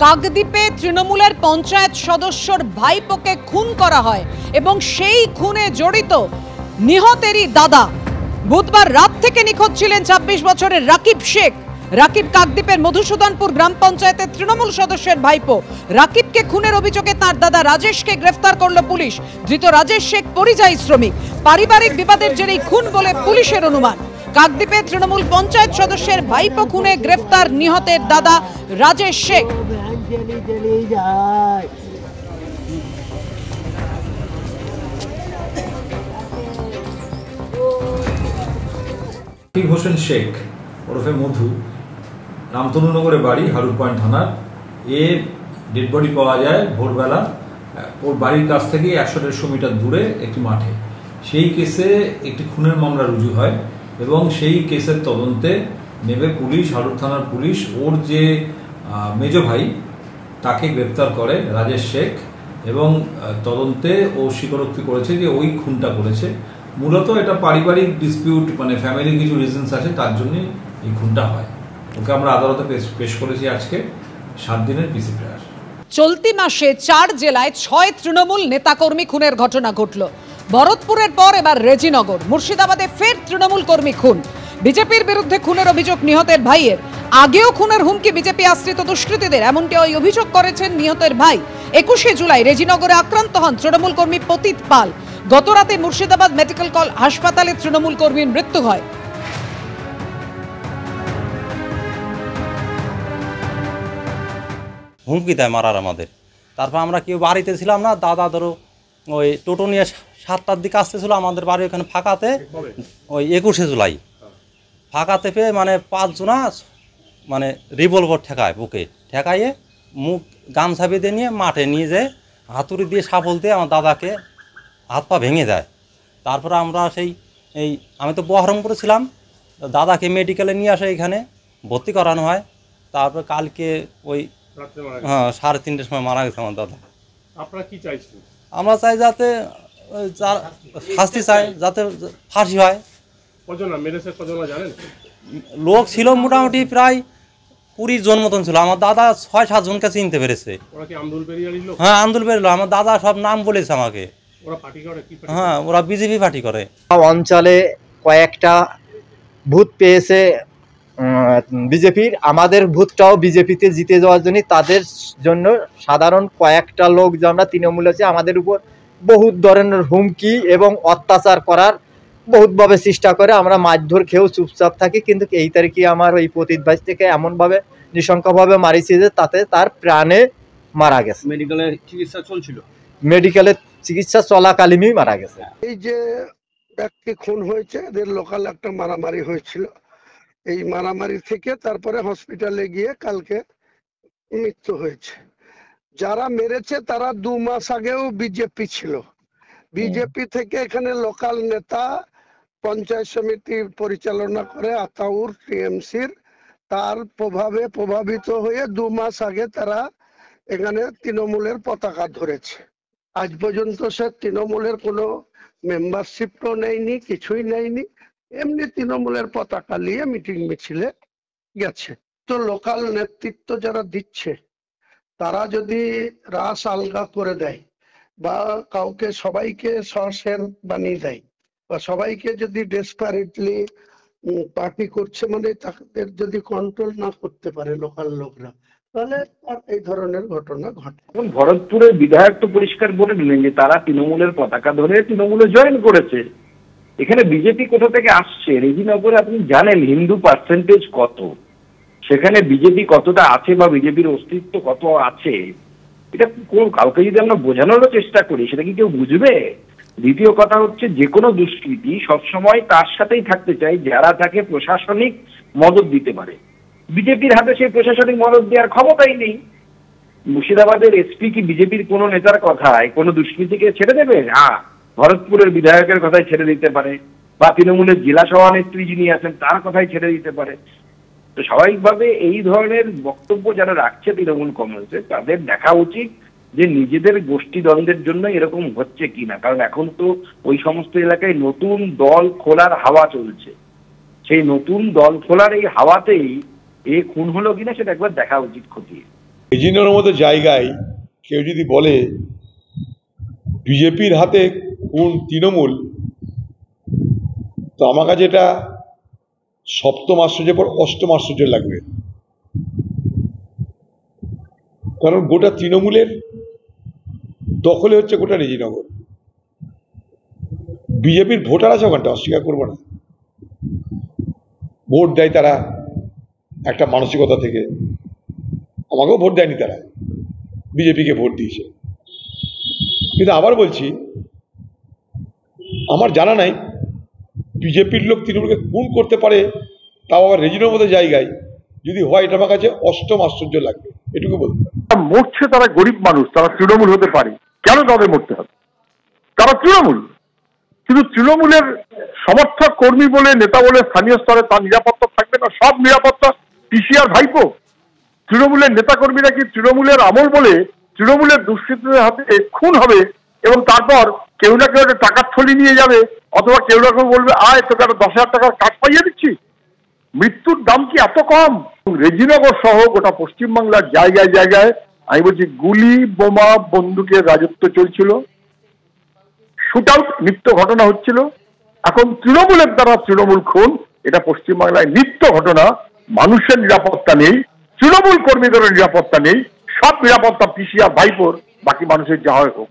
কাকদ্বীপে তৃণমূলের পঞ্চায়েত সদস্যর ভাইপোকে খুন করা হয় এবং সেই খুনে জড়িত নিহতেরই দাদা। বুধবার রাত থেকে নিখোঁজ ছিলেন ২৬ বছরের রাকিব শেখ। রাকিব কাকদ্বীপের মধুসূদনপুর গ্রাম পঞ্চায়েতের তৃণমূল সদস্যের ভাইপো। রাকিবকে খুনের অভিযোগে তার দাদা রাজেশকে গ্রেফতার করল পুলিশ। ধৃত রাজেশ শেখ পরিযায়ী শ্রমিক। পারিবারিক বিবাদের জেরেই খুন বলে পুলিশের অনুমান। কাকদ্বীপে তৃণমূল পঞ্চায়েত সদস্যের ভাইপো খুনে গ্রেফতার নিহতের দাদা রাজেশ শেখ। রাকিব হোসেন শেখ ওরফে মধু, রামতনুনগরে বাড়ি, হারুর পয়েন্ট থানার। ডেড বডি পাওয়া যায় ভোরবেলা ওর বাড়ির কাছ থেকে ১০০-১৫০ মিটার দূরে একটি মাঠে। সেই কেসে একটি খুনের মামলা রুজু হয় এবং সেই কেসের তদন্তে নেমে পুলিশ, হারুর থানার পুলিশ, ওর যে মেজ ভাই তাকে গ্রেপ্তার করে রাজেশ শেখ, এবং তদন্তে ও স্বীকারোক্তি করেছে যে ওই খুনটা করেছে। মূলত এটা পারিবারিক ডিসপিউট, মানে ফ্যামিলি কিছু রিজনস আছে, তার জন্যই এই খুনটা হয়। ওকে আমরা আদালতে পেশ করেছি আজকে ৭ দিনের পিসি প্রেয়ার। চলতি মাসে ৪ জেলায় ৬ তৃণমূল নেতাকর্মী খুনের ঘটনা ঘটল। ভরতপুরের পর এবার রেজিনগর। মুর্শিদাবাদে ফের তৃণমূল কর্মী খুন। বিজেপির বিরুদ্ধে খুনের অভিযোগ নিহতের ভাইয়ের। আগেও খুনের হুমকি বিজেপি আশ্রিত দুষ্কৃতীদের, এমনকি ওই অভিযোগ করেছেন নিহতের ভাই। ২১শে জুলাই রেজিনগরে আক্রান্ত হন তৃণমূল কর্মী পতিত পাল। গতরাতে মুর্শিদাবাদ মেডিকেল কলেজ হাসপাতালে তৃণমূল কর্মীর মৃত্যু হয়। হুমকি দেয় মারার আমাদের। তারপর আমরা কেউ বাড়িতে ছিলাম না, দাদা ধরো ওই টোটো নিয়ে ৭টার দিকে আসতেছিল আমাদের বাড়ি ওখানে ফাঁকাতে, ওই ২১শে জুলাই ফাঁকাতে পেয়ে মানে ৫ জনা মানে রিভলভার ঠেকায়, বুকে ঠেকাইয়ে মুখ গামছা বেঁধে নিয়ে মাঠে নিয়ে যায়, হাতুড়ি দিয়ে শাবল দিয়ে আমার দাদাকে হাত পা ভেঙে দেয়। তারপরে আমরা আমি তো বহরমপুরে ছিলাম, দাদাকে মেডিকেলে নিয়ে আসে, এখানে ভর্তি করানো হয়। তারপর কালকে ওই ৩:৩০টার সময় মারা গেছে আমার দাদা। আপনারা কি চাইছেন? আমরা চাই যাতে শাস্তি চাই, যাতে ফাঁসি হয়। কজনা মেরেছে, কজনা জানেন? লোক ছিল মোটামুটি প্রায় ২০ জন মতন ছিল। আমার দাদা ৬-৭ জনকে চিনতে পেরেছে। ওরা কি আন্দুল বেরিয়ে এলো? হ্যাঁ, আন্দুল বেরোলো। আমার দাদা সব নাম বলেছে আমাকে। ওরা পার্টি করে? কি পার্টি? হ্যাঁ, ওরা বিজেপি পার্টি করে। অঞ্চলে কয়েকটা ভূত পেয়েছে বিজেপির, আমাদের ভূতটাও বিজেপিতে জিতে যাওয়ার জন্য, তাদের জন্য সাধারণ কয়েকটা লোক যে আমরা তৃণমূল আছে, আমাদের উপর বহুত ধরনের হুমকি এবং অত্যাচার করার বহুতভাবে চেষ্টা করে। আমরা মারধর খেয়েও চুপচাপ থাকি, কিন্তু এই তারিখে আমার ওই পতিত ভাই থেকে এমনভাবে নৃশংসভাবে মারিছে যে তাতে তার প্রাণে মারা গেছে। মেডিকেলে চিকিৎসা চলছিল, মেডিকেলে চিকিৎসা চলাকালীনই মারা গেছে। এই যে ব্যক্তি খুন হয়েছে, এদের লোকাল একটা মারামারি হয়েছিল। এই মারামারি থেকে তারপরে হসপিটালে গিয়ে কালকে মৃত্যু হয়েছে। যারা মেরেছে তারা 2 মাস আগেও বিজেপি ছিল। বিজেপি থেকে এখানে লোকাল নেতা পঞ্চায়েত সমিতি পরিচালনা করে আতাউর টিএমসির, তার প্রভাবে প্রভাবিত হয়ে 2 মাস আগে তারা এখানে তৃণমূলের পতাকা ধরেছে। আজ পর্যন্ত সে তৃণমূলের কোনো মেম্বারশিপও নেয়নি, কিছুই নেয়নি, এমনি তৃণমূলের পতাকা নিয়ে মিটিং মিছিলে গেছে। তো লোকাল নেতৃত্ব যারা দিচ্ছে তারা যদি রাস আলগা করে দেয় বা কাউকে সবাইকে সশের বানিয়ে দেয় বা সবাইকে যদি ডেসপারেটলি পার্টি করছে, মানে তাদের যদি কন্ট্রোল না করতে পারে লোকাল লোকরা, তাহলে এই ধরনের ঘটনা ঘটে। এখন ভরতপুরের বিধায়ক তো পরিষ্কার বলে দিলেন যে তারা তৃণমূলের পতাকা ধরে তৃণমূলে জয়েন করেছে। এখানে বিজেপি কোথা থেকে আসছে? রেজিনগরে আপনি জানেন হিন্দু পার্সেন্টেজ কত, সেখানে বিজেপি কতটা আছে বা বিজেপির অস্তিত্ব কত আছে, এটা কাউকে যদি আমরা বোঝানোরও চেষ্টা করি সেটা কি কেউ বুঝবে? দ্বিতীয় কথা হচ্ছে, যে কোনো দুষ্কৃতী সবসময় তার সাথেই থাকতে চায় যারা তাকে প্রশাসনিক মদত দিতে পারে। বিজেপির হাতে সেই প্রশাসনিক মদত দেওয়ার ক্ষমতাই নেই। মুর্শিদাবাদের এসপি কি বিজেপির কোনো নেতার কথায় কোনো দুষ্কৃতীকে ছেড়ে দেবে? হ্যাঁ, ভরতপুরের বিধায়কের কথাই ছেড়ে দিতে পারে, বা তৃণমূলের জেলা সভানেত্রী যিনি আছেন তার কথাই ছেড়ে দিতে পারে। তো স্বাভাবিকভাবে এই ধরনের বক্তব্য যারা রাখছে তৃণমূল কংগ্রেসে, তাদের দেখা উচিত যে নিজেদের গোষ্ঠী দ্বন্দ্বের জন্য এরকম হচ্ছে কিনা। কারণ এখন তো ওই সমস্ত এলাকায় নতুন দল খোলার হাওয়া চলছে, সেই নতুন দল খোলার এই হাওয়াতেই খুন হলো কিনা সেটা একবার দেখা উচিত খতিয়ে। রেজিনার মতো জায়গায় কেউ যদি বলে বিজেপির হাতে কোন তৃণমূল, তো আমার কাছে এটা সপ্তম আশ্চর্যের পর অষ্টম আশ্চর্য লাগবে। কারণ গোটা তৃণমূলের দখলে হচ্ছে গোটা রেজিনগর। বিজেপির ভোটার আছে ওখানটা, অস্বীকার করবো না, ভোট দেয় তারা একটা মানসিকতা থেকে। আমাকেও ভোট দেয়নি, তারা বিজেপিকে ভোট দিয়েছে। কিন্তু আবার বলছি, আমার জানা নাই বিজেপির লোক তৃণমূলকে খুন করতে পারে, তাও আবার রেজিনার মতো জায়গায় যদি হয়, এটা আমার কাছে অষ্টম আশ্চর্য লাগবে, এটুকু বলতে। মরছে তারা গরিব মানুষ, তারা তৃণমূল হতে পারে, কেন তাদের মরতে হবে? তারা তৃণমূল, কিন্তু তৃণমূলের সমর্থক কর্মী বলে, নেতা বলে স্থানীয় স্তরে তার নিরাপত্তা থাকবে না? সব নিরাপত্তা পিসিআর ভাইপো। তৃণমূলের নেতা কর্মীরা কি তৃণমূলের আমল বলে তৃণমূলের দুষ্কৃতীদের হাতে খুন হবে এবং তারপর কেউ না কেউ একটা টাকার থলি নিয়ে যাবে, অথবা কেউ না কেউ বলবে আয় তোকে একটা 10,000 টাকার কাজ পাইয়ে দিচ্ছি? মৃত্যুর দাম কি এত কম? রেজিনগর সহ গোটা পশ্চিমবাংলার জায়গায় জায়গায় আমি বলছি গুলি, বোমা, বন্দুকের রাজত্ব চলছিল, শুট আউট নিত্য ঘটনা হচ্ছিল। এখন তৃণমূলের দ্বারা তৃণমূল খুন, এটা পশ্চিমবাংলায় নিত্য ঘটনা। মানুষের নিরাপত্তা নেই, তৃণমূল কর্মীদের নিরাপত্তা নেই, সব নিরাপত্তা পিসিআর ভাইপোর, বাকি মানুষের যা হয় হোক।